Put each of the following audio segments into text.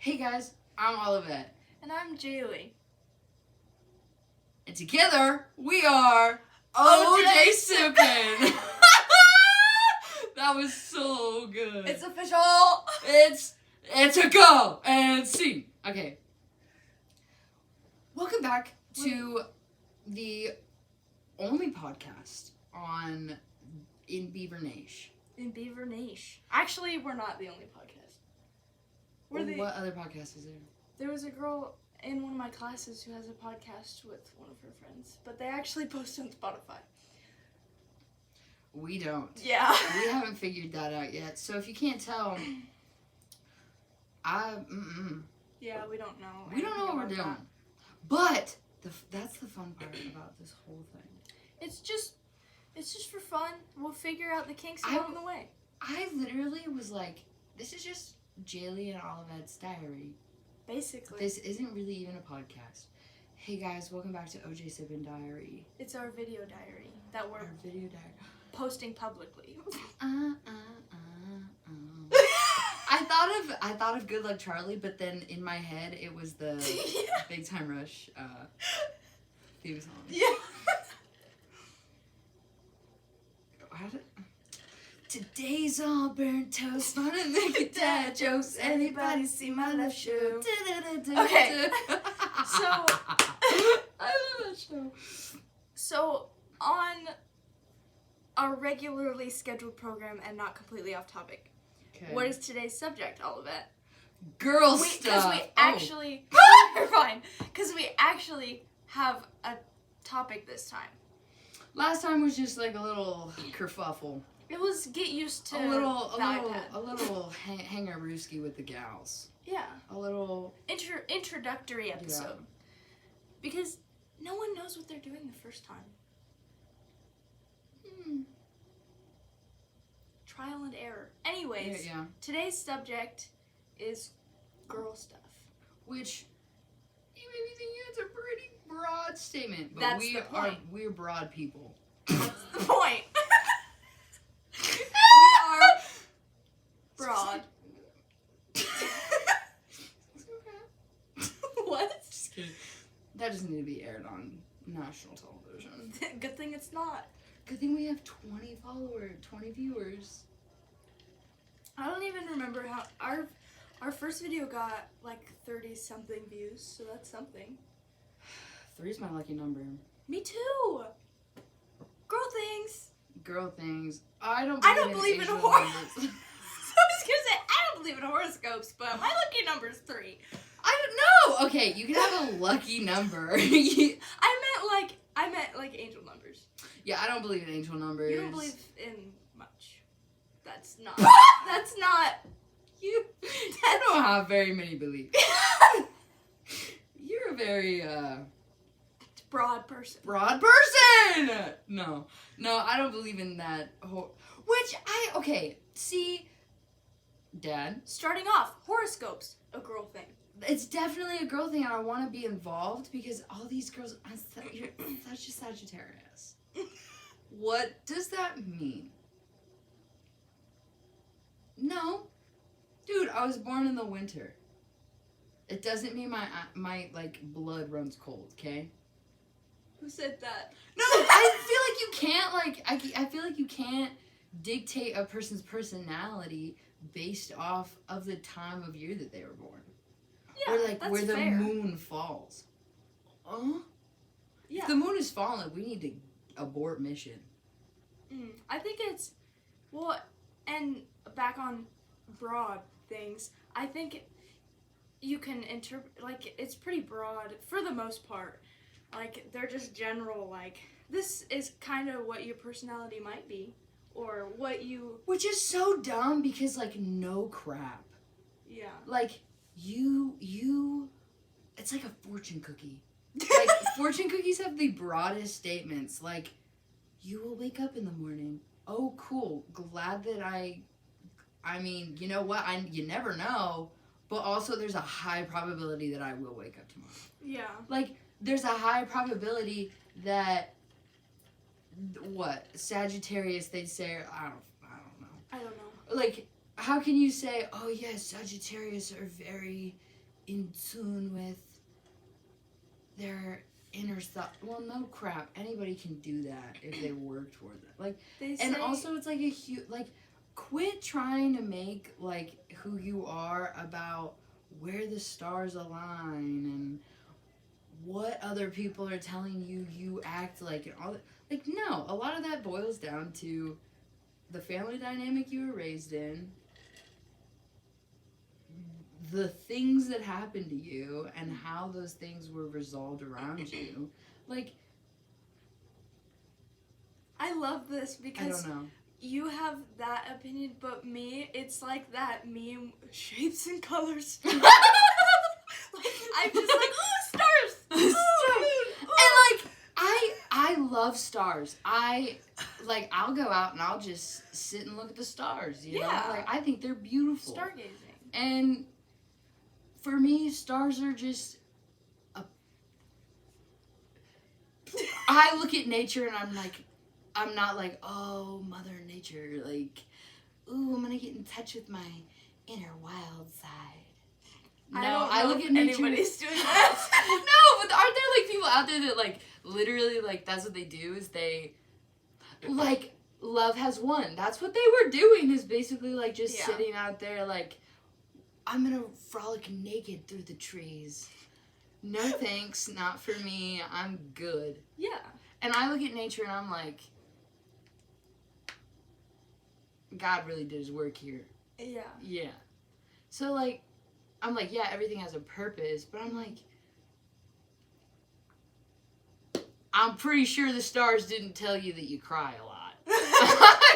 Hey guys, I'm Olivet. And I'm Jaeli. And together, we are Sippin. That was so good. It's official. It's a go and scene. Okay. Welcome back to the only podcast in Beaver Nation. In Beaver Nation. Actually, we're not the only podcast. What other podcast is there? There was a girl in one of my classes who has a podcast with one of her friends, but they actually post on Spotify. We don't. Yeah. We haven't figured that out yet. So if you can't tell, Yeah, we don't know. We don't know what we're doing. But that's the fun part about this whole thing. It's just for fun. We'll figure out the kinks along the way. I literally was like, this is just Jaeli and Olivet's diary. Basically. This isn't really even a podcast. Hey guys, welcome back to Sippin Diary. It's our video diary that we're posting publicly. I thought of Good Luck Charlie, but then in my head it was the Big Time Rush theme song. Yeah. Today's all burnt toast, wanna make it dad jokes. Anybody see my left shoe? Okay. So I love that show. So on our regularly scheduled program and not completely off topic. Okay. What is today's subject, Olivet? Girl stuff. Because we actually you're fine. Because we actually have a topic this time. Last time was just like a little kerfuffle. It was get used to a little hangarooski with the gals. Yeah. A little introductory episode. Yeah. Because no one knows what they're doing the first time. Trial and error. Anyways, Today's subject is girl stuff. Which you may be thinking it's a pretty broad statement, but That's the point. We're broad people. That's the point. We are broad. What? Just kidding. That doesn't need to be aired on national television. Good thing it's not. Good thing we have 20 viewers. I don't even remember how our first video got like 30-something views, so that's something. 3 is my lucky number. Me too. Girl things. I don't believe in horoscopes. I was gonna say I don't believe in horoscopes, but my lucky number is 3. I don't know. Okay, you can have a lucky number. I meant like angel numbers. Yeah, I don't believe in angel numbers. You don't believe in much. That's not you. I don't have very many beliefs. You're a very broad person. No, I don't believe in that. See, Dad. Starting off, horoscopes, a girl thing. It's definitely a girl thing, and I want to be involved because all these girls, you're such a Sagittarius. What does that mean? No. Dude, I was born in the winter. It doesn't mean my like blood runs cold, okay? Who said that? No, I feel like you can't I feel like you can't dictate a person's personality based off of the time of year that they were born. Yeah, or that's where the fair. moon falls. Yeah. If the moon is falling, we need to abort mission. I think it's and back on broad things, I think you can it's pretty broad for the most part. Like, they're just general, like, this is kind of what your personality might be, or what you... Which is so dumb, because, like, no crap. Yeah. Like, it's like a fortune cookie. Like, fortune cookies have the broadest statements, like, you will wake up in the morning. Oh, cool. Glad that I mean, you know what? You never know, but also there's a high probability that I will wake up tomorrow. Yeah. Like, there's a high probability that Sagittarius, they'd say, I don't know. I don't know. Like, how can you say, oh yes, Sagittarius are very in tune with their inner thought. Well, no crap. Anybody can do that if they work toward it. Like, and also it's like a huge, like, quit trying to make, like, who you are about where the stars align and what other people are telling you you act like and all that. Like, no, a lot of that boils down to the family dynamic you were raised in, the things that happened to you, and how those things were resolved around you. Like, I love this because I don't know. You have that opinion, but me, it's like that meme, shapes and colors. Like, I'm just like, oh, stars! Oh, moon! Oh. And, like, I love stars. I'll go out and I'll just sit and look at the stars, you know? Like, I think they're beautiful. Stargazing. And for me, stars are just I look at nature and I'm not like, oh, Mother Nature, like, ooh, I'm gonna get in touch with my inner wild side. No, I look at nature. Anybody's doing that. No, but aren't there, like, people out there that, like, literally, like, that's what they do is they, like, love has won. That's what they were doing is basically, like, just sitting out there, like, I'm gonna frolic naked through the trees. No thanks, not for me. I'm good. Yeah. And I look at nature and I'm like, God really did his work here. Yeah. Yeah. So, like, I'm like, yeah, everything has a purpose, but I'm like, I'm pretty sure the stars didn't tell you that you cry a lot.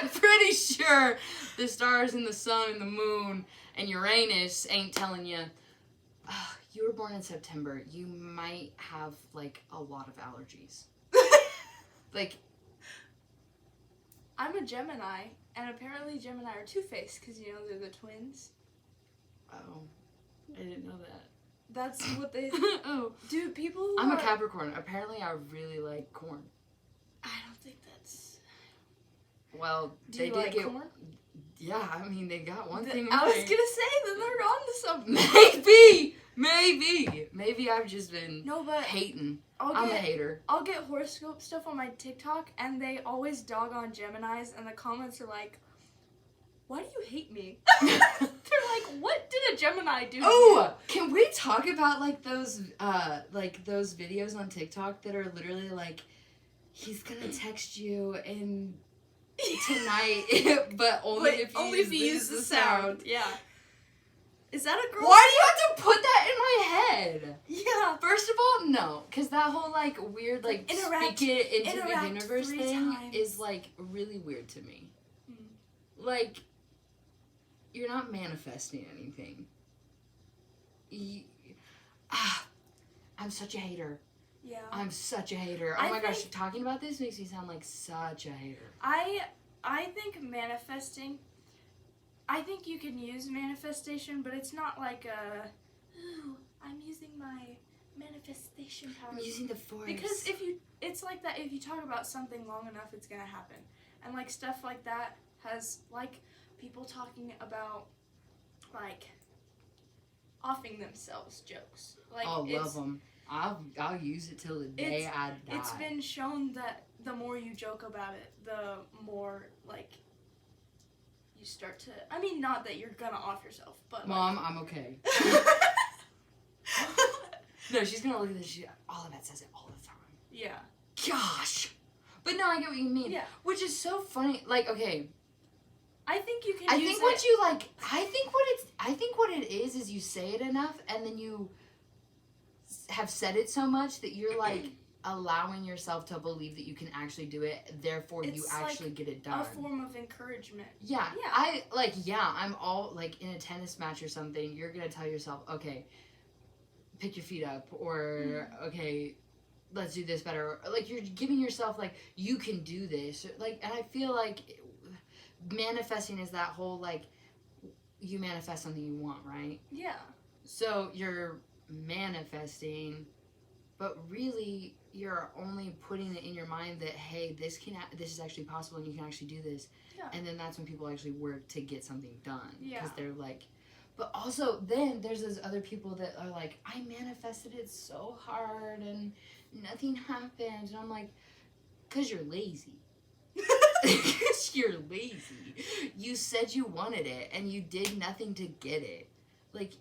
I'm pretty sure the stars and the sun and the moon and Uranus ain't telling you, oh, you were born in September, you might have, like, a lot of allergies. Like, I'm a Gemini, and apparently Gemini are two-faced, because, you know, they're the twins. oh, I didn't know that. That's what they... Oh. Dude, people who I'm a Capricorn. Apparently, I really like corn. I don't think that's... Well, Do you like corn? Yeah, I mean, they got one thing I was right. gonna say, then they're on to something. Maybe I've just been hating. I'm a hater. I'll get horoscope stuff on my TikTok, and they always dog on Geminis, and the comments are like, why do you hate me? They're like, what did a Gemini do to you? Can we talk about, like, those videos on TikTok that are literally like, he's gonna text you and tonight, but only if you use the sound. Yeah. Is that a girl? Why do you have to put that in my head? Yeah. First of all, no. Because that whole, like, weird, like, speak it into the universe thing is, like, really weird to me. Mm. Like, you're not manifesting anything. I'm such a hater. Yeah. I'm such a hater. Oh my gosh, talking about this makes me sound like such a hater. I think manifesting, I think you can use manifestation, but it's not like ooh, I'm using my manifestation power. I'm using the force. Because it's like that, if you talk about something long enough, it's gonna happen. And, like, stuff like that has, like, people talking about, like, offing themselves jokes. Like, love them. I'll use it till the day I die. It's been shown that the more you joke about it, the more, like, you start to... I mean, not that you're gonna off yourself, but... Mom, I'm okay. No, she's gonna look at this. Olivet says it all the time. Yeah. Gosh. But no, I get what you mean. Yeah. Which is so funny. Like, okay... I think you can I think what it is you say it enough and then you have said it so much that you're, like, allowing yourself to believe that you can actually do it, therefore you actually, like, get it done. A form of encouragement. Yeah. I'm all, like, in a tennis match or something, you're gonna tell yourself, okay, pick your feet up, or, okay, let's do this better. Like, you're giving yourself, like, you can do this. Like, and I feel like... manifesting is that whole, like, you manifest something you want, right? Yeah. So you're manifesting, but really you're only putting it in your mind that, hey, this is actually possible and you can actually do this. Yeah. And then that's when people actually work to get something done. Yeah. Because they're like, But also, then there's those other people that are like, I manifested it so hard and nothing happened. And I'm like, because you're lazy. Because you're lazy. You said you wanted it and you did nothing to get it. Like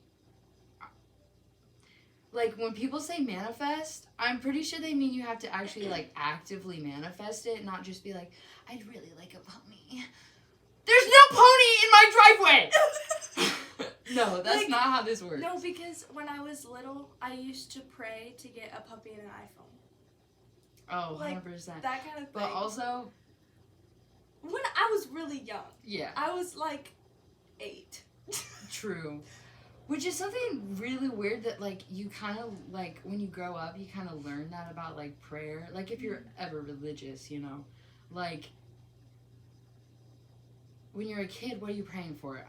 when people say manifest, I'm pretty sure they mean you have to actually like actively manifest it, not just be like, I'd really like a pony. There's no pony in my driveway! No, that's not how this works. No, because when I was little, I used to pray to get a puppy and an iPhone. Oh, like, 100%. That kind of thing. But also, when I was really young. Yeah. I was like 8. True. Which is something really weird that, like, you kind of, like, when you grow up, you kind of learn that about, like, prayer. Like, if you're ever religious, you know. Like, when you're a kid, what are you praying for?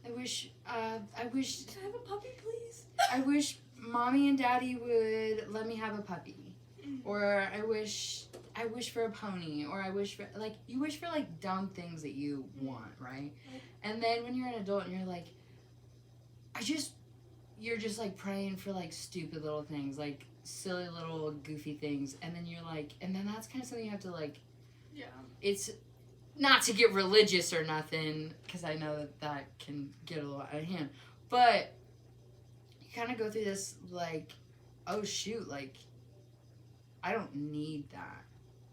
I wish... Can I have a puppy, please? I wish mommy and daddy would let me have a puppy. Or I wish for a pony. Or I wish for... Like, you wish for, like, dumb things that you want, right? And then when you're an adult and you're like... You're just, like, praying for, like, stupid little things. Like, silly little goofy things. And then you're like... And then that's kind of something you have to, like... Yeah. It's... Not to get religious or nothing, because I know that can get a little out of hand. But you kind of go through this, like, oh, shoot, like, I don't need that.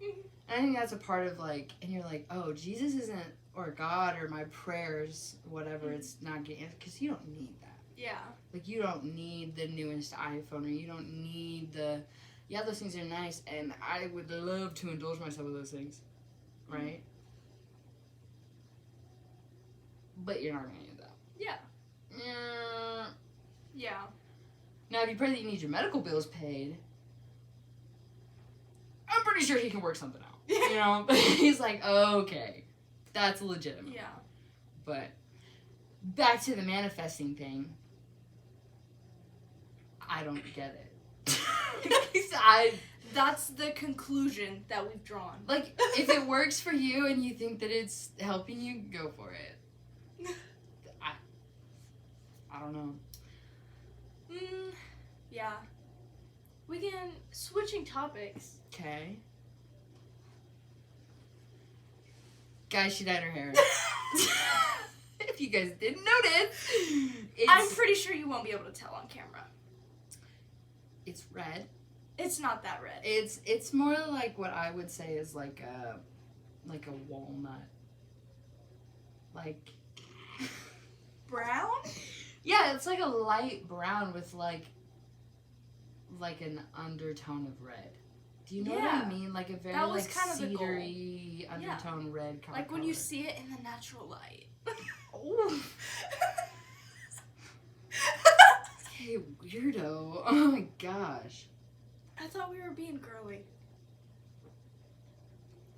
And I think that's a part of, like, and you're like, oh, Jesus isn't, or God, or my prayers, whatever, it's not getting, because you don't need that. Yeah. Like, you don't need the newest iPhone, or you don't need the, yeah, those things are nice, and I would love to indulge myself with those things, right? But you're not going to need that. Yeah. Yeah. Now, if you pray that you need your medical bills paid, I'm pretty sure he can work something out. You know? He's like, okay, that's legitimate. Yeah. But back to the manifesting thing. I don't get it. That's the conclusion that we've drawn. Like, if it works for you and you think that it's helping you, go for it. I don't know. Yeah. We can... Switching topics. Okay. Guys, she dyed her hair. If you guys didn't notice, I'm pretty sure you won't be able to tell on camera. It's red. It's not that red. It's more like what I would say is like a walnut. Like brown? Yeah, it's like a light brown with like an undertone of red. Do you know what I mean? Like a very like kind of cedary undertone red kind like of when color. you see it in the natural light. Oh. Hey, weirdo. Oh my gosh. I thought we were being girly.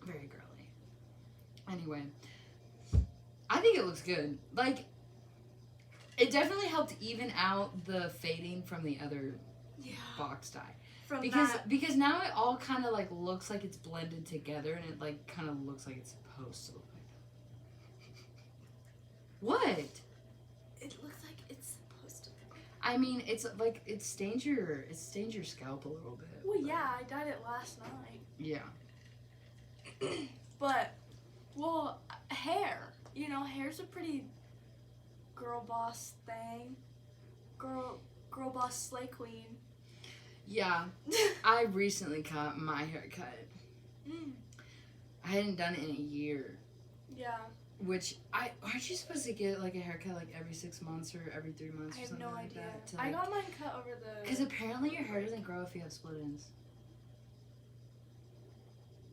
Very girly. Anyway. I think it looks good. Like, it definitely helped even out the fading from the other box dye. Because now it all kind of like looks like it's blended together and it like kind of looks like it's supposed to look like that. What? It looks like it's supposed to. I mean, it's like it stains your scalp a little bit. Well, yeah, I dyed it last night. Yeah. But, well, hair. You know, hair's a pretty girl boss thing. Girl boss slay queen. Yeah. I recently got my haircut. I hadn't done it in a year. Yeah. Which, aren't you supposed to get like a haircut like every 6 months or every 3 months or something like that? I have no idea. I got mine cut over the... Because apparently your hair doesn't grow if you have split ends.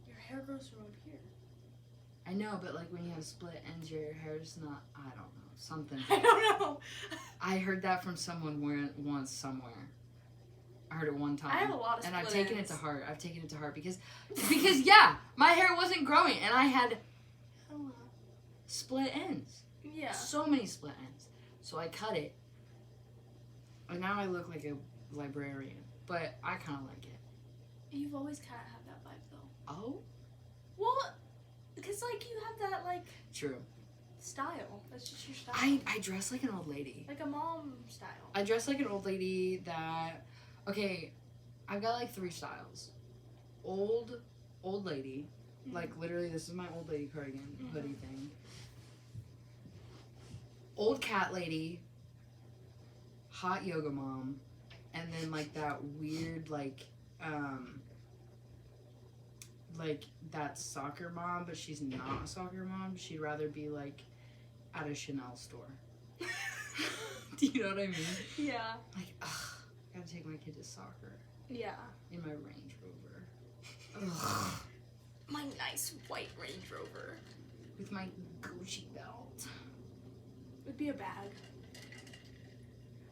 Your hair grows from up here. I know, but like when you have split ends, your hair's not, I don't know, something. I don't know. I heard that from someone once somewhere. I heard it one time. I have a lot of split ends. And I've taken it to heart. I've taken it to heart because yeah, my hair wasn't growing and I had split ends. Yeah. So many split ends. So I cut it. And now I look like a librarian. But I kind of like it. You've always kind of had that vibe though. Oh? Well, because like you have that like... True. style. That's just your style. I dress like an old lady. Like a mom style. I dress like an old lady that... Okay, I've got like 3 styles. Old lady. Mm-hmm. Like, literally, this is my old lady cardigan hoodie thing. Old cat lady. Hot yoga mom. And then, like, that weird, like that soccer mom, but she's not a soccer mom. She'd rather be, like, at a Chanel store. Do you know what I mean? Yeah. Like, ugh, I gotta take my kid to soccer. Yeah. In my Range Rover. Ugh. My nice white Range Rover. With my Gucci belt. It would be a bag.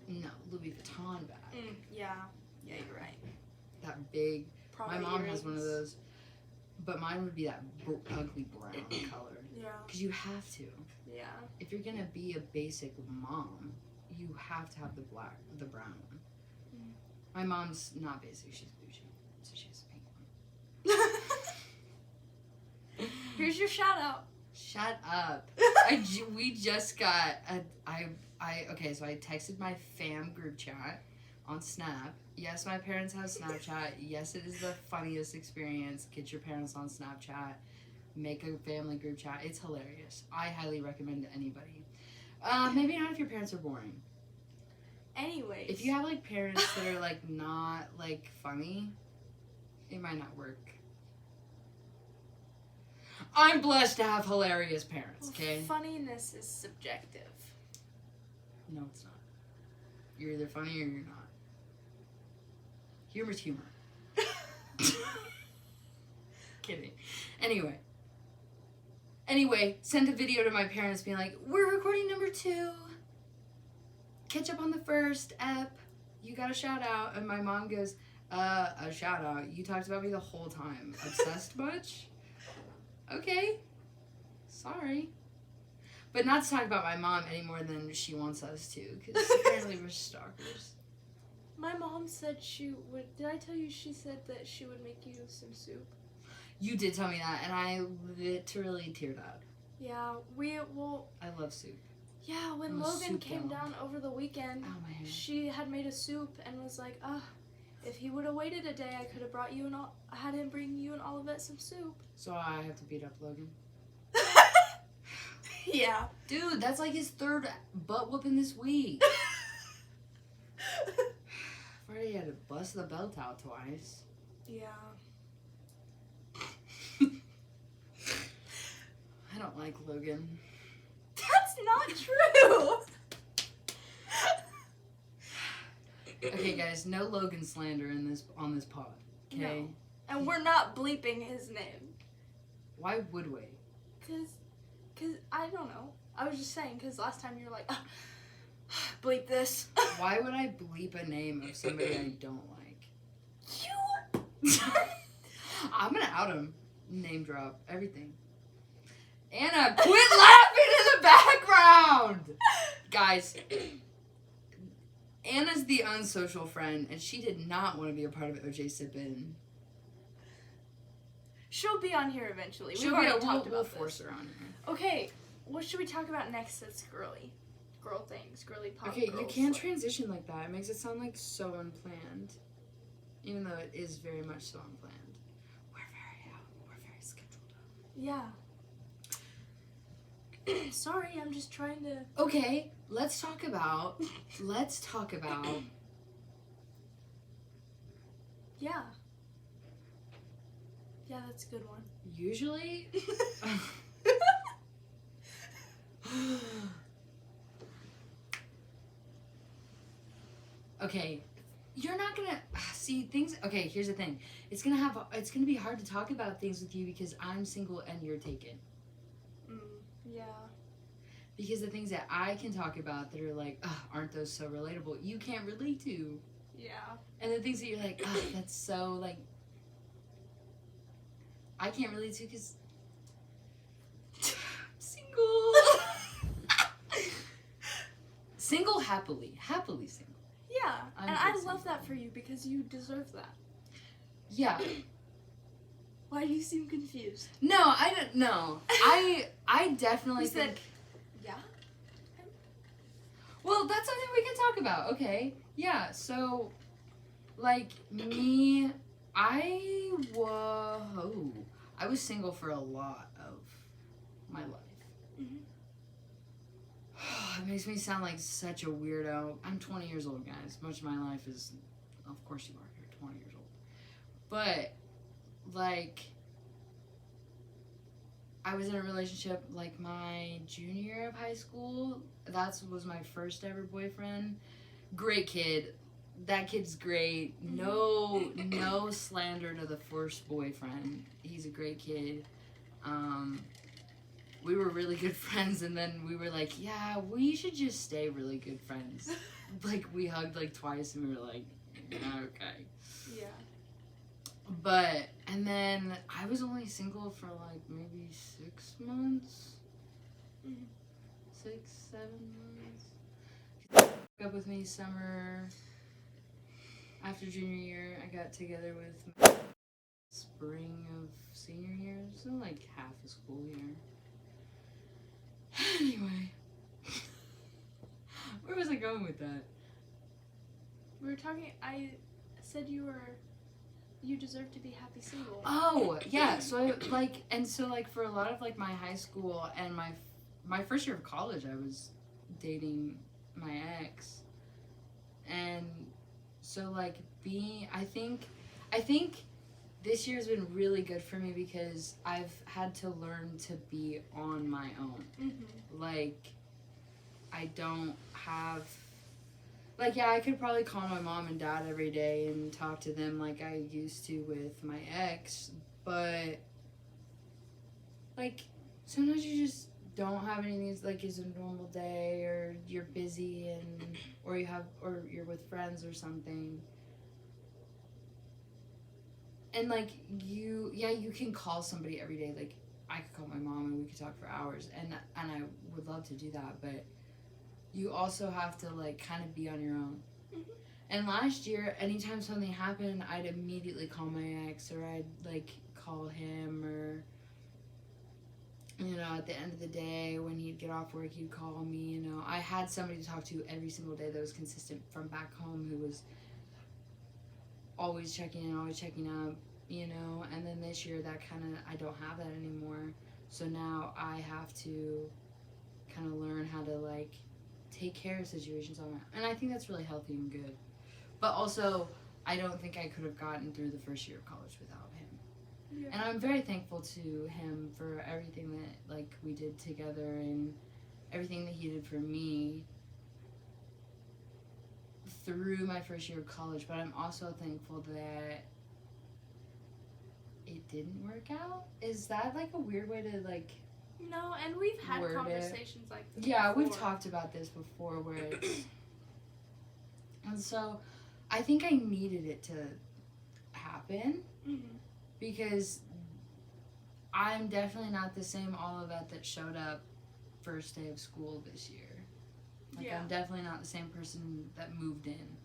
No, Louis Vuitton bag. Yeah. Yeah, you're right. That big. Probably my mom earrings. has one of those. But mine would be that ugly brown color. Yeah. Because you have to. Yeah. If you're going to be a basic mom, you have to have the brown one. My mom's not basic, she's bougie. So she has a pink one. Here's your shout out. Shut up. We just got okay, so I texted my fam group chat on Snap. Yes, my parents have Snapchat. Yes, it is the funniest experience. Get your parents on Snapchat. Make a family group chat. It's hilarious. I highly recommend it to anybody. Maybe not if your parents are boring. Anyways. If you have, like, parents that are, like, not, like, funny, it might not work. I'm blessed to have hilarious parents, okay? Funniness is subjective. No, it's not. You're either funny or you're not. Humor's humor. Kidding. Anyway, send a video to my parents being like, we're recording number 2. Catch up on the first ep. You got a shout out. And my mom goes, a shout out. You talked about me the whole time. Obsessed much? Okay. Sorry. But not to talk about my mom any more than she wants us to, because apparently we're stalkers. My mom said she would... Did I tell you she said that she would make you some soup? You did tell me that, and I literally teared up. Yeah, I love soup. Yeah, when Logan came down over the weekend, she had made a soup and was like, if he would have waited a day, I could have brought you I had him bring you and Olivet some soup. So I have to beat up Logan? Yeah. Dude, that's like his 3rd butt whooping this week. I've already had to bust the belt out twice. Yeah. I don't like Logan. That's not true! Okay, guys, no Logan slander on this pod, okay? No. And we're not bleeping his name. Why would we? Cause I don't know. I was just saying, because last time you were like, bleep this. Why would I bleep a name of somebody I don't like? You! I'm gonna out him. Name drop. Everything. Anna, quit laughing in the background! Guys, Anna's the unsocial friend, and she did not want to be a part of Sippin. She'll be on here eventually. We'll force her on here. Okay, what should we talk about next that's girly? Girl things, girly pop. Okay, you can't transition like that. It makes it sound like so unplanned. Even though it is very much so unplanned. We're very scheduled up. Yeah. Sorry, I'm just trying to... Okay, let's talk about... Yeah. Yeah, that's a good one. Usually... Okay, you're not gonna see things. Okay, here's the thing. It's gonna be hard to talk about things with you because I'm single and you're taken. Yeah. Because the things that I can talk about that are like, aren't those so relatable? You can't relate to. Yeah. And the things that you're like, that's so like, I can't relate to because I'm single. Single happily single. Yeah, and I love that for you because you deserve that. Yeah. Why do you seem confused? No, I don't know. I definitely think... Well, that's something we can talk about. Okay. Yeah. So, like me, I was single for a lot of my life. Mm-hmm. It makes me sound like such a weirdo. I'm 20 years old, guys. Much of my life is, of course you are. You're 20 years old. But, like, I was in a relationship, like, my junior year of high school. That was my first ever boyfriend. Great kid. That kid's great. No slander to the first boyfriend. He's a great kid. We were really good friends, and then we were like, yeah, we should just stay really good friends. Like, we hugged, like, twice, and we were like, yeah, okay. Yeah. But, and then I was only single for, like, maybe 6 months? Mm-hmm. 6, 7 months? Broke up with me summer after junior year. I got together with spring of senior year, so like half a school year. Anyway, where was I going with that? We were talking. I said you deserve to be happy single. Oh yeah, so for a lot of like my high school and my first year of college, I was dating my ex, and so like I think this year's been really good for me because I've had to learn to be on my own. Mm-hmm. Like, I don't have... Like, yeah, I could probably call my mom and dad every day and talk to them like I used to with my ex, but, like, sometimes you just don't have anything, like, it's a normal day, or you're busy, or you're with friends or something. And, like, you can call somebody every day. Like, I could call my mom and we could talk for hours. And I would love to do that. But you also have to, like, kind of be on your own. Mm-hmm. And last year, anytime something happened, I'd immediately call my ex. Or I'd, like, call him. Or, you know, at the end of the day, when he'd get off work, he'd call me. You know, I had somebody to talk to every single day that was consistent from back home, who was always checking in, always checking up, you know. And then this year, I don't have that anymore. So now I have to kind of learn how to, like, take care of situations on my own. And I think that's really healthy and good. But also, I don't think I could have gotten through the first year of college without him. Yeah. And I'm very thankful to him for everything that, like, we did together and everything that he did for me through my first year of college. But I'm also thankful that it didn't work out. Is that, like, a weird way to, like... No, and we've had word conversations like this Yeah, before. we've talked about this before, where it's... And so, I think I needed it to happen, Mm-hmm. because I'm definitely not the same Olivet that showed up first day of school this year. Like, Yeah. I'm definitely not the same person that moved in.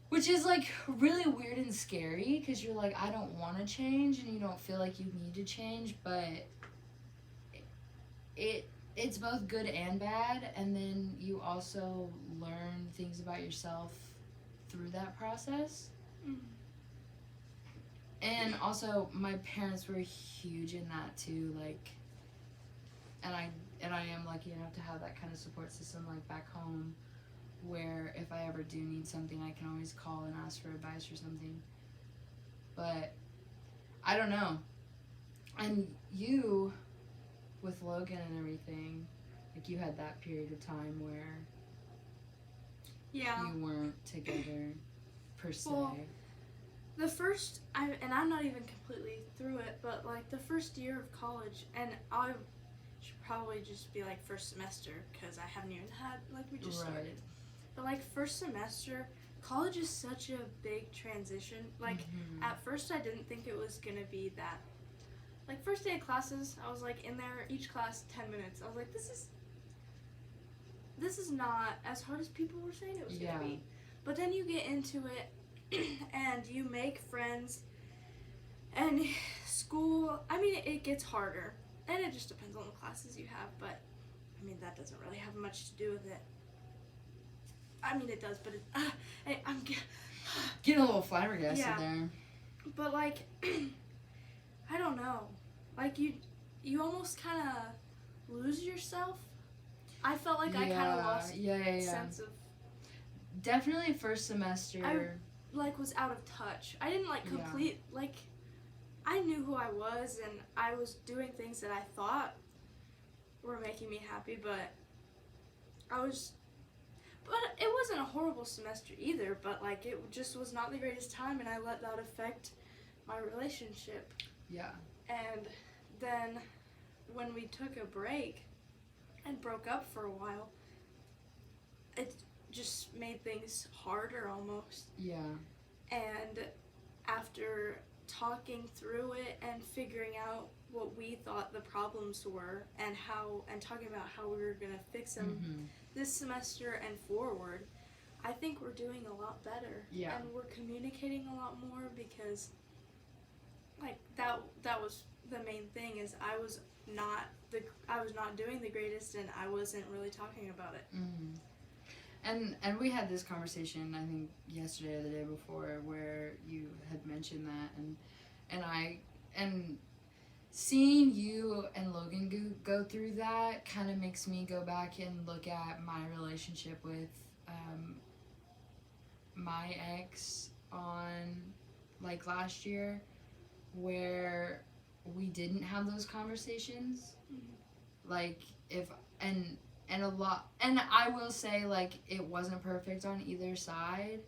Which is, like, really weird and scary, because you're like, I don't want to change, and you don't feel like you need to change, but it's both good and bad, and then you also learn things about yourself through that process. Mm-hmm. And also, my parents were huge in that too, like, and I am lucky enough to have that kind of support system, like, back home, where if I ever do need something, I can always call and ask for advice or something. But I don't know. And you, with Logan and everything, like, you had that period of time where Yeah. you weren't together per se. Well, the first, and I'm not even completely through it, but, like, the first year of college, and I should probably just be, like, first semester, because I haven't even had, like, we just started. But, like, first semester, college is such a big transition. Like, at first I didn't think it was going to be that. Like, first day of classes, I was, like, in there, each class 10 minutes. I was like, this is not as hard as people were saying it was going to be. But then you get into it, and you make friends, and school, I mean, it gets harder. And it just depends on the classes you have, but, I mean, that doesn't really have much to do with it. I mean, it does, but I'm getting a little flabbergasted Yeah. there. But like, I don't know. Like you almost kind of lose yourself. I felt like I kind of lost sense of. Definitely first semester. Like was out of touch. I didn't like complete like. I knew who I was and I was doing things that I thought were making me happy, but it wasn't a horrible semester either, but like it just was not the greatest time and I let that affect my relationship. Yeah. And then when we took a break and broke up for a while, it just made things harder almost. Yeah. And after talking through it and figuring out what we thought the problems were and talking about how we were going to fix them this semester and forward, I think we're doing a lot better. Yeah. And we're communicating a lot more because like that was the main thing is I was not doing the greatest and I wasn't really talking about it. And we had this conversation I think yesterday or the day before where you had mentioned that and seeing you and Logan go through that kind of makes me go back and look at my relationship with my ex on like last year where we didn't have those conversations. Like if and a lot, and I will say like it wasn't perfect on either side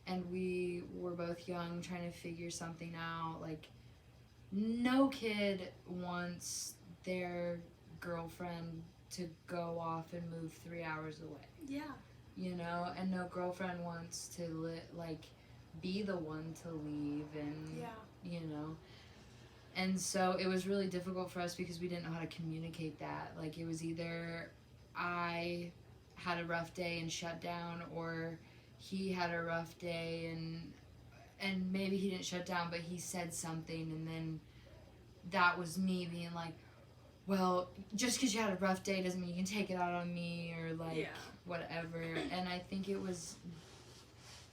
and we were both young trying to figure something out. Like no kid wants their girlfriend to go off and move 3 hours away. Yeah. You know, and no girlfriend wants to be the one to leave and you know. And so it was really difficult for us because we didn't know how to communicate that. Like it was either I had a rough day and shut down, or he had a rough day and maybe he didn't shut down, but he said something, and then that was me being like, well, just because you had a rough day doesn't mean you can take it out on me, or like whatever. And I think it was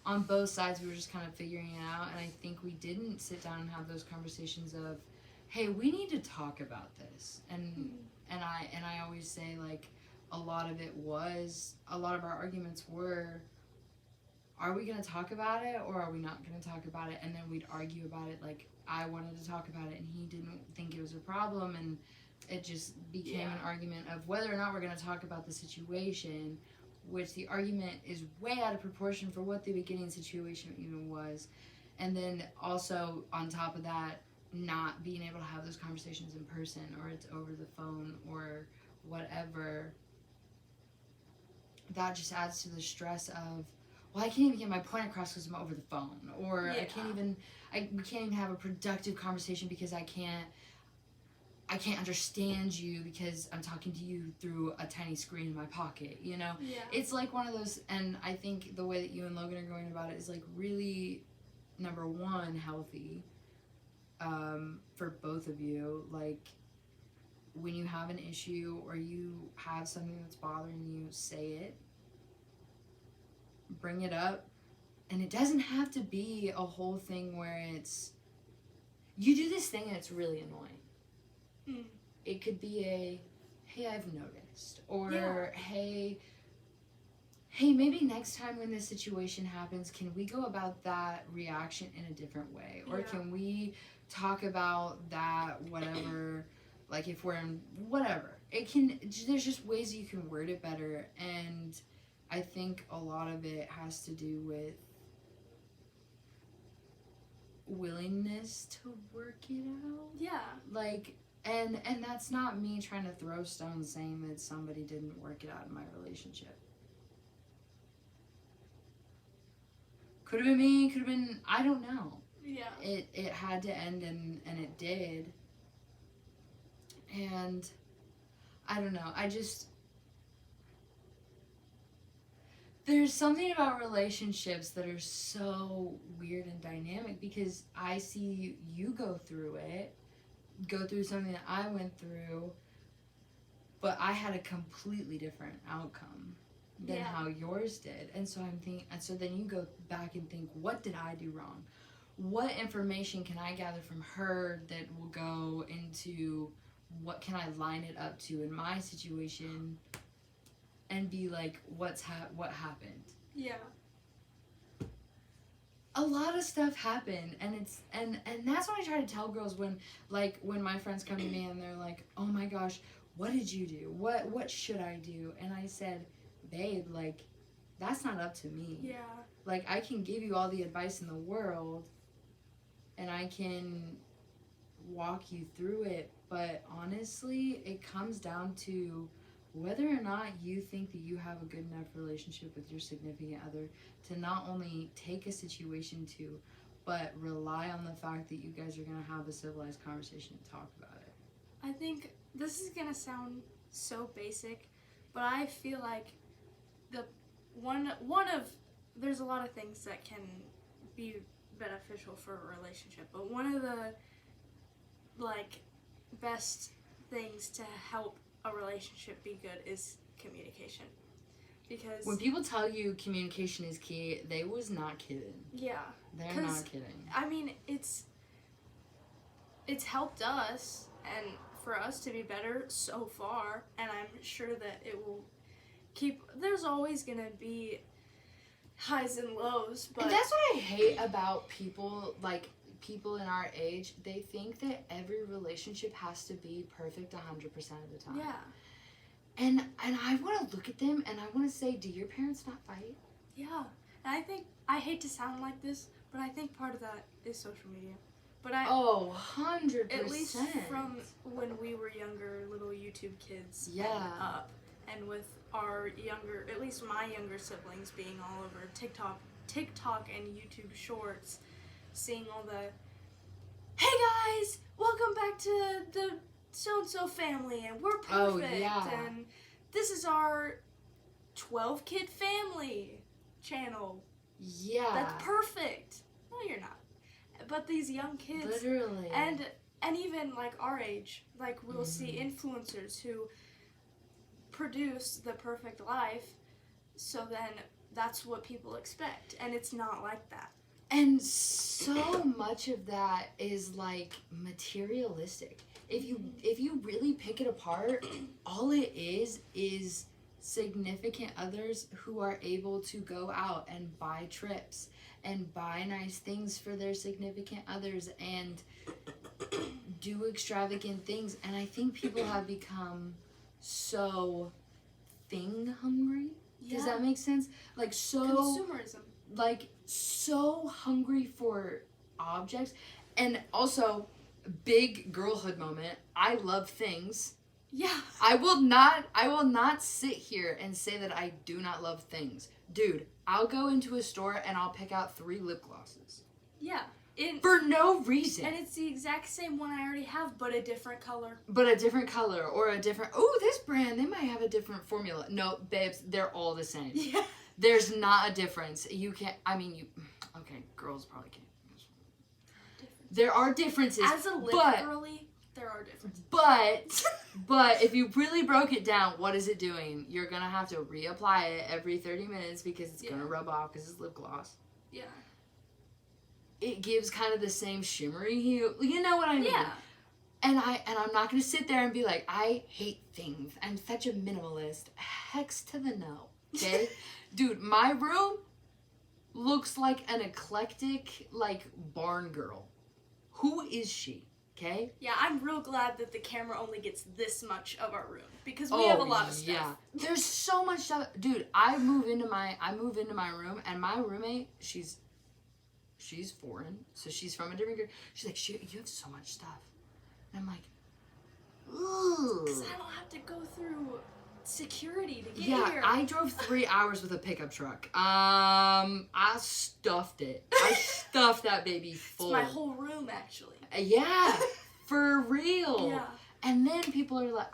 on both sides we were just kind of figuring it out, and I think we didn't sit down and have those conversations of, hey, we need to talk about this. And I always say like a lot of our arguments were, are we going to talk about it or are we not going to talk about it? And then we'd argue about it. Like I wanted to talk about it and he didn't think it was a problem, and it just became an argument of whether or not we're going to talk about the situation, which the argument is way out of proportion for what the beginning situation even was. And then also on top of that, not being able to have those conversations in person, or it's over the phone or whatever, that just adds to the stress of, well, I can't even get my point across because I'm over the phone, or we can't even have a productive conversation because I can't understand you because I'm talking to you through a tiny screen in my pocket, you know? Yeah. It's like one of those, and I think the way that you and Logan are going about it is like really, number one, healthy for both of you. Like when you have an issue or you have something that's bothering you, say it, bring it up, and it doesn't have to be a whole thing where it's, you do this thing and it's really annoying. It could be a, hey, I've noticed, or hey, maybe next time when this situation happens, can we go about that reaction in a different way? Or can we talk about that, whatever, like if we're in, whatever. There's just ways you can word it better, and I think a lot of it has to do with willingness to work it out. Yeah. Like, and that's not me trying to throw stones saying that somebody didn't work it out in my relationship. Could have been me, could have been, I don't know. Yeah. It had to end, and it did. And I don't know, there's something about relationships that are so weird and dynamic because I see you go through something that I went through, but I had a completely different outcome. than how yours did. And so then you go back and think, what did I do wrong? What information can I gather from her that will go into what can I line it up to in my situation and be like, what happened? Yeah. A lot of stuff happened, and that's what I try to tell girls when my friends come to me and they're like, oh my gosh, what did you do? What should I do? And I said, babe, like, that's not up to me. Yeah. Like, I can give you all the advice in the world, and I can walk you through it, but honestly, it comes down to whether or not you think that you have a good enough relationship with your significant other to not only take a situation to, but rely on the fact that you guys are going to have a civilized conversation and talk about it. I think this is going to sound so basic, but I feel like there's a lot of things that can be beneficial for a relationship, but one of the best things to help a relationship be good is communication. Because when people tell you communication is key, they was not kidding. Yeah. They're not kidding. I mean, it's helped us and for us to be better so far, and I'm sure that it will there's always going to be highs and lows, but and that's what I hate about people in our age. They think that every relationship has to be perfect 100% of the time. Yeah. And I want to look at them and I want to say, do your parents not fight? Yeah. And I think, I hate to sound like this, but I think part of that is social media. But 100%. At least from when we were younger, little YouTube kids. Yeah. And up. And with our at least my younger siblings being all over TikTok and YouTube Shorts, seeing all the, hey guys, welcome back to the so-and-so family, and we're perfect, and this is our 12-kid family channel. Yeah. That's perfect. No, you're not. But these young kids. Literally. And even, our age, we'll see influencers who produce the perfect life, so then that's what people expect, and it's not like that. And so much of that is materialistic. If you really pick it apart, all it is significant others who are able to go out and buy trips and buy nice things for their significant others and do extravagant things. And I think people have become so thing hungry. Yeah. Does that make sense? Consumerism. So hungry for objects. And also, big girlhood moment, I love things. Yeah. I will not sit here and say that I do not love things. Dude, I'll go into a store and I'll pick out 3 lip glosses. Yeah. For no reason. And it's the exact same one I already have, but a different color. Or a different, this brand, they might have a different formula. No, babes, they're all the same. Yeah. There's not a difference. You can't, okay, girls probably can't. There are differences. As a lip girly, there are differences. But if you really broke it down, what is it doing? You're going to have to reapply it every 30 minutes because it's going to rub off because it's lip gloss. Yeah. It gives kind of the same shimmery hue. You know what I mean? Yeah. And I'm not going to sit there and be like, I hate things. I'm such a minimalist. Hex to the no. Okay? Dude, my room looks like an eclectic, barn girl. Who is she? Okay? Yeah, I'm real glad that the camera only gets this much of our room because we have a lot of stuff. Yeah. There's so much stuff. Dude, I move into my room and my roommate, she's foreign, so she's from a different country. She's like, you have so much stuff. And I'm like, ooh. Because I don't have to go through security to get here. Yeah, I drove 3 hours with a pickup truck. I stuffed it. I stuffed that baby full. It's my whole room, actually. Yeah, for real. Yeah. And then people are like,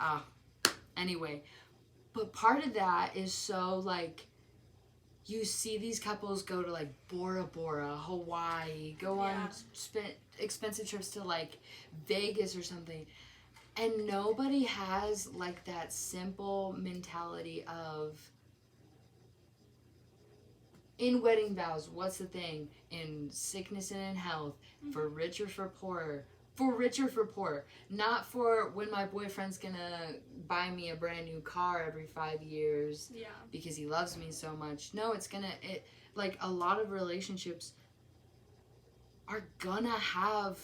anyway. But part of that is so, you see these couples go to, Bora Bora, Hawaii, go on expensive trips to, Vegas or something. And nobody has, that simple mentality of, in wedding vows, what's the thing? In sickness and in health, for rich or for poor. For rich or for poor. Not for when my boyfriend's gonna buy me a brand new car every 5 years because he loves me so much. No, like a lot of relationships are gonna have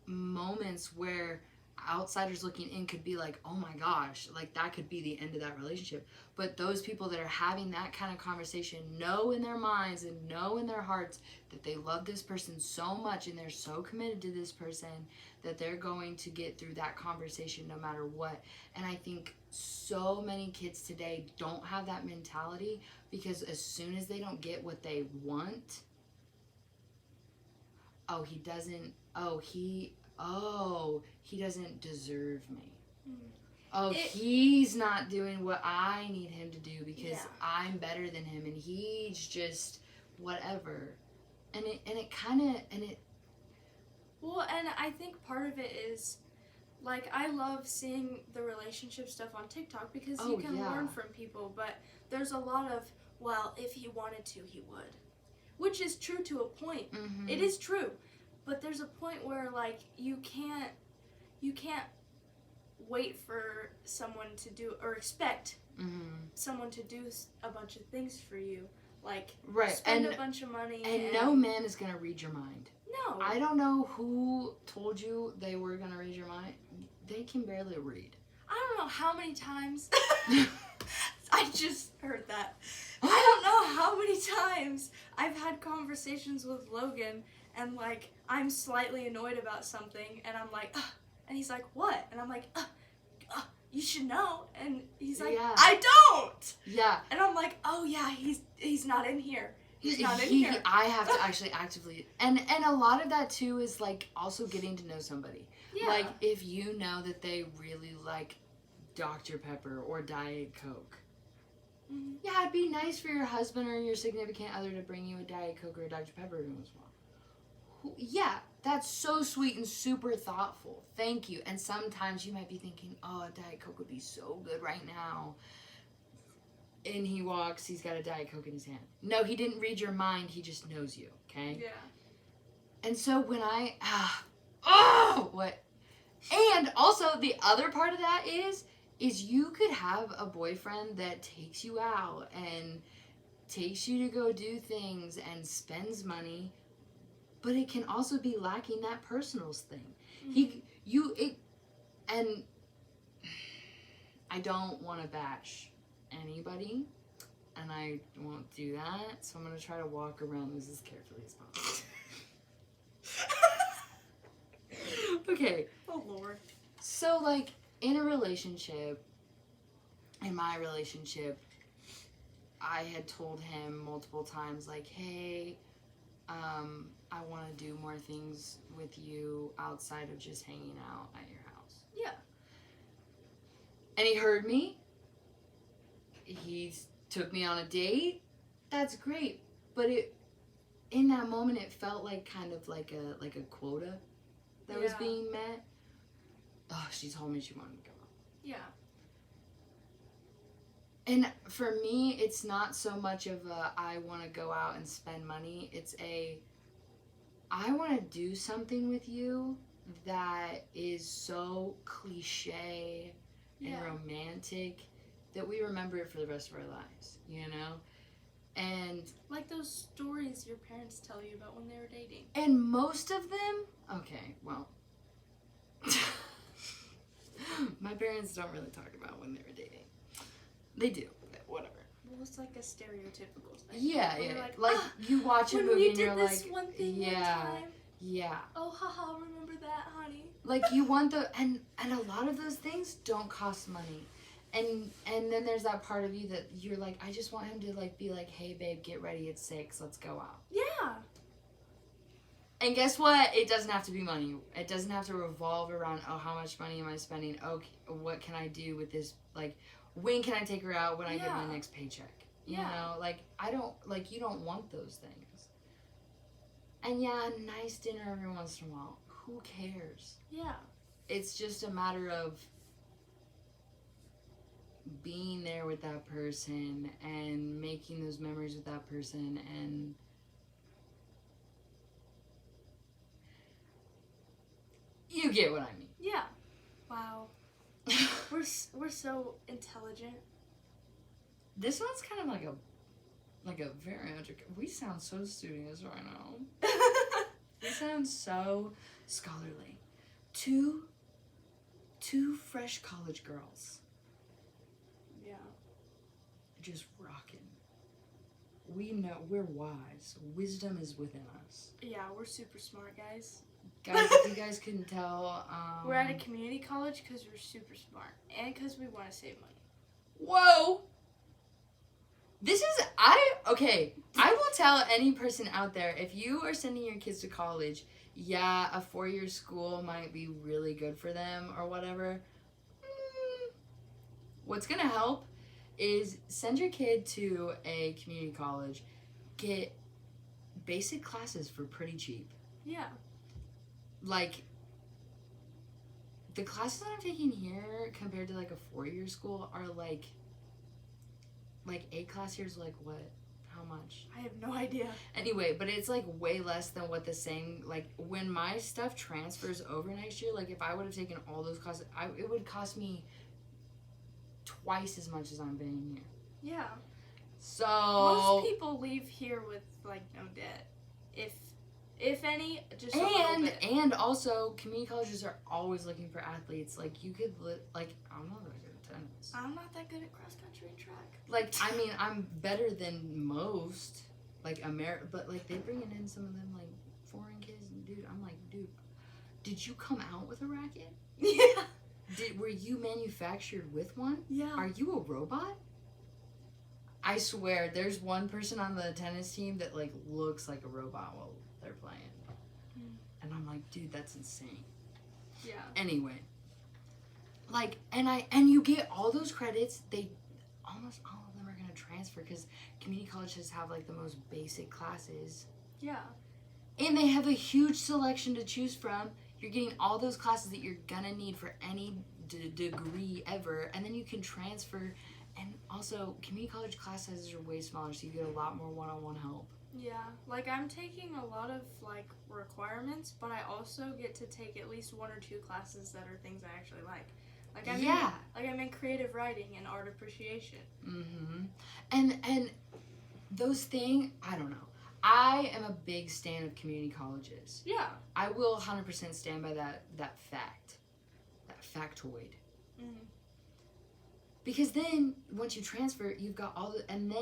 moments where outsiders looking in could be like, oh my gosh, like that could be the end of that relationship. But those people that are having that kind of conversation know in their minds and know in their hearts that they love this person so much and they're so committed to this person that they're going to get through that conversation no matter what. And I think so many kids today don't have that mentality because as soon as they don't get what they want, he doesn't deserve me. He's not doing what I need him to do because I'm better than him and he's just whatever. And I think part of it is, like, I love seeing the relationship stuff on TikTok because you can learn from people, but there's a lot of, well, if he wanted to, he would. Which is true to a point. Mm-hmm. It is true. But there's a point where, like, you can't wait for someone to do, or expect someone to do a bunch of things for you. Like, spend a bunch of money. And no man is going to read your mind. No. I don't know who told you they were going to read your mind. They can barely read. I don't know how many times. I just heard that. I don't know how many times I've had conversations with Logan and, like, I'm slightly annoyed about something and I'm like, ugh. And he's like, what? And I'm like, you should know. And he's like, I don't. Yeah. And I'm like, oh yeah, he's not in here. He's not in here. I have to actually actively, and a lot of that too is like also getting to know somebody. Yeah. Like if you know that they really like Dr. Pepper or Diet Coke. Mm-hmm. Yeah, it'd be nice for your husband or your significant other to bring you a Diet Coke or a Dr. Pepper every once in a while. Yeah, that's so sweet and super thoughtful. Thank you. And sometimes you might be thinking, oh, a Diet Coke would be so good right now. And he walks, he's got a Diet Coke in his hand. No, he didn't read your mind, he just knows you, okay? Yeah. And so when what? And also the other part of that is you could have a boyfriend that takes you out and takes you to go do things and spends money, but it can also be lacking that personals thing. Mm-hmm. And I don't want to bash anybody, and I won't do that, so I'm going to try to walk around this as carefully as possible. Okay. Oh, Lord. So, like, in my relationship, I had told him multiple times, like, hey, I want to do more things with you outside of just hanging out at your house. Yeah. And he heard me. He took me on a date. That's great. But in that moment, it felt like kind of like a quota that was being met. Oh, she told me she wanted to go out. Yeah. And for me, it's not so much of a I want to go out and spend money. It's I want to do something with you that is so cliche and romantic that we remember it for the rest of our lives, you know? And like those stories your parents tell you about when they were dating. And most of them, okay, well, my parents don't really talk about when they were dating. They do, but whatever. Well, it's like a stereotypical thing. Yeah, yeah. Like you watch a movie and you're like, one thing one time. Yeah. Oh, haha, remember that, honey? Like you want and a lot of those things don't cost money. And then there's that part of you that you're like, I just want him to like be like, hey babe, get ready, it's 6, let's go out. Yeah. And guess what? It doesn't have to be money. It doesn't have to revolve around, oh, how much money am I spending? Oh, what can I do with this? Like, when can I take her out when I get my next paycheck? You know, like, you don't want those things. And yeah, a nice dinner every once in a while. Who cares? Yeah. It's just a matter of being there with that person and making those memories with that person, and you get what I mean. Yeah. Wow. We're so intelligent. This one's kind of like a very we sound so studious right now. We sound so scholarly. Two fresh college girls. Yeah. Just rocking. We know we're wise. Wisdom is within us. Yeah, we're super smart, guys. Guys, if you guys couldn't tell, We're at a community college because we're super smart and because we want to save money. Whoa! I will tell any person out there, if you are sending your kids to college, yeah, a 4-year school might be really good for them or whatever. What's gonna help is send your kid to a community college, get basic classes for pretty cheap. Yeah. Like, the classes that I'm taking here compared to like a 4-year school are like A class here is like what? How much? I have no idea. Anyway, but it's like way less than what the same, like when my stuff transfers over next year, like if I would have taken all those classes, it would cost me twice as much as I'm paying here. Yeah. So most people leave here with like no debt. If any, just a little bit. And also community colleges are always looking for athletes. Like you could I'm not really good at tennis. I'm not that good at cross country and track. Like, I mean, I'm better than most, like, but, like, they bringing in some of them, like, foreign kids, and, dude, I'm like, dude, did you come out with a racket? Yeah. Were you manufactured with one? Yeah. Are you a robot? I swear, there's one person on the tennis team that, like, looks like a robot while they're playing. And I'm like, dude, that's insane. Yeah. Anyway. Like, and you get all those credits, almost all of them are going to transfer because community colleges have like the most basic classes. Yeah. And they have a huge selection to choose from. You're getting all those classes that you're going to need for any degree ever. And then you can transfer. And also, community college class sizes are way smaller, so you get a lot more one-on-one help. Yeah. Like, I'm taking a lot of, like, requirements, but I also get to take at least 1 or 2 classes that are things I actually like. Like I'm in creative writing and art appreciation. Mm-hmm. And those things, I don't know. I am a big stan of community colleges. Yeah. I will 100% stand by that fact. That factoid. Mm-hmm. Because then, once you transfer, you've got all the, and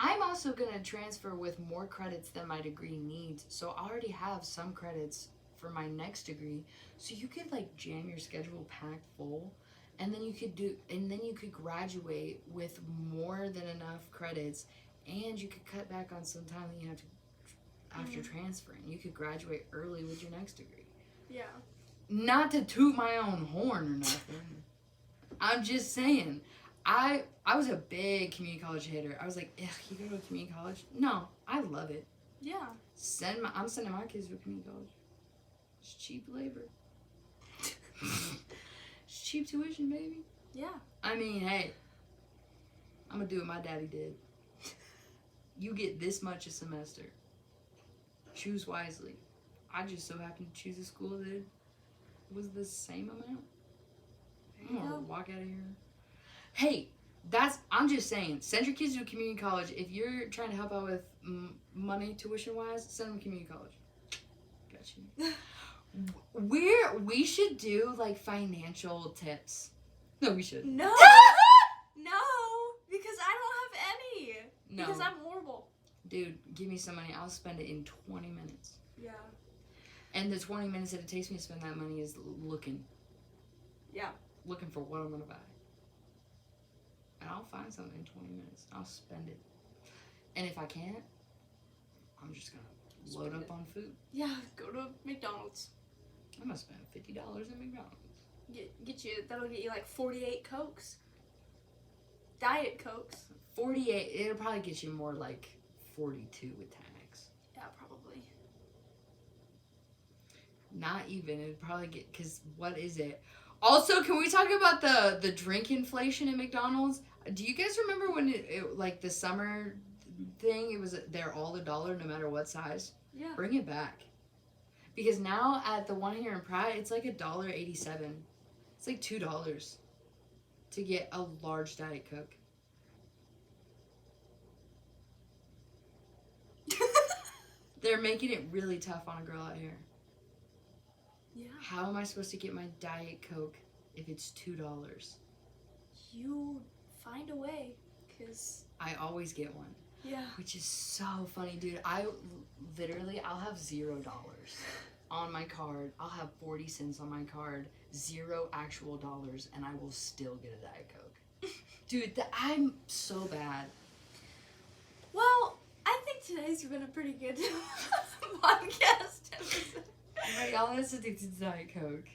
I'm also going to transfer with more credits than my degree needs. So I already have some credits for my next degree, so you could like jam your schedule packed full, and then you could graduate with more than enough credits, and you could cut back on some time that you have to after transferring. You could graduate early with your next degree. Yeah. Not to toot my own horn or nothing. I'm just saying, I was a big community college hater. I was like, ugh, you go to a community college? No, I love it. Yeah. I'm sending my kids to a community college. It's cheap labor. It's cheap tuition, baby. Yeah. I mean, hey, I'm gonna do what my daddy did. You get this much a semester. Choose wisely. I just so happened to choose a school that was the same amount. I'm gonna walk out of here. Hey, I'm just saying, send your kids to a community college. If you're trying to help out with money, tuition-wise, send them to community college. Got you. We should do like financial tips. No, we should. No, no, because I don't have any. No, because I'm horrible. Dude, give me some money. I'll spend it in 20 minutes. Yeah. And the 20 minutes that it takes me to spend that money is looking. Yeah. Looking for what I'm gonna buy. And I'll find something in 20 minutes. I'll spend it. And if I can't, I'm just gonna load up on food. Yeah, go to McDonald's. I'm gonna spend $50 at McDonald's. That'll get you like 48 Cokes. Diet Cokes. 48, it'll probably get you more like 42 with tax. Yeah, probably. Not even, it'd probably get, cause what is it? Also, can we talk about the drink inflation at McDonald's? Do you guys remember when it like the summer thing? It was they're all $1 no matter what size. Yeah. Bring it back. Because now at the one here in Pratt, it's like $1.87. It's like $2 to get a large Diet Coke. They're making it really tough on a girl out here. Yeah. How am I supposed to get my Diet Coke if it's $2? You find a way, cause I always get one. yeah. Which is so funny, dude. I'll have $0 on my card. I'll have 40 cents on my card, 0 actual dollars, and I will still get a Diet Coke. Dude, I'm so bad. Well, I think today's been a pretty good podcast episode. Right, all this addicted to Diet Coke.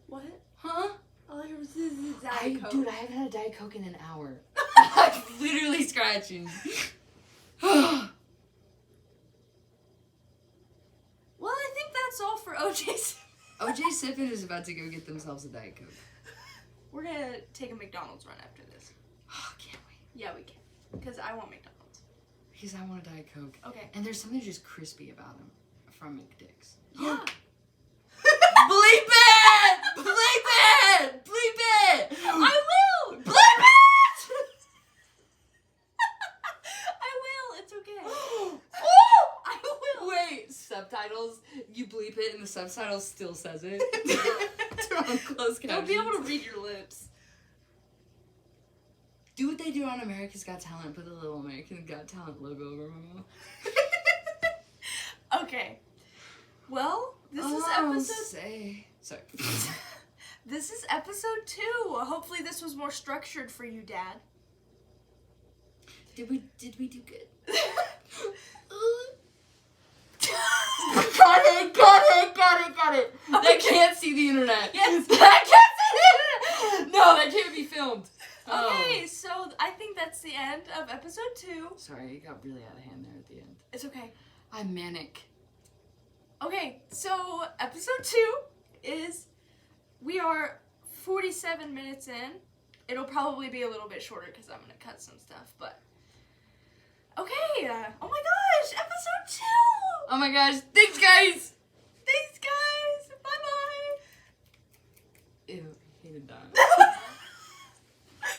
What? Huh? All I heard was this is Diet Coke. Dude, I haven't had a Diet Coke in an hour. I'm literally scratching. Well, I think that's all for OJ. OJ Sippin is about to go get themselves a Diet Coke. We're gonna take a McDonald's run after this. Oh, can't wait. Yeah, we can. Because I want McDonald's. Because I want a Diet Coke. Okay. And there's something just crispy about them from McDick's. Yeah. Bleep it! Bleep it! Bleep it! I will! Bleep it! I will. It's okay. Oh! I will. Wait, subtitles? You bleep it and the subtitle still says it? On closed They'll be captions. able to read your lips. Do what they do on America's Got Talent. Put the little American Got Talent logo over my mouth. Okay. Well, this is episode... Sorry. This is episode 2. Hopefully this was more structured for you, Dad. Did we do good? Got it. They can't see the internet. Yes. They can't see the internet. No, that can't be filmed. Okay, so I think that's the end of episode 2. Sorry, it got really out of hand there at the end. It's okay. I'm manic. Okay, so episode 2 is, we are 47 minutes in. It'll probably be a little bit shorter because I'm going to cut some stuff, but... Okay, oh my gosh, episode 2! Oh my gosh, thanks guys! Thanks, guys! Bye-bye! Ew, I hated that.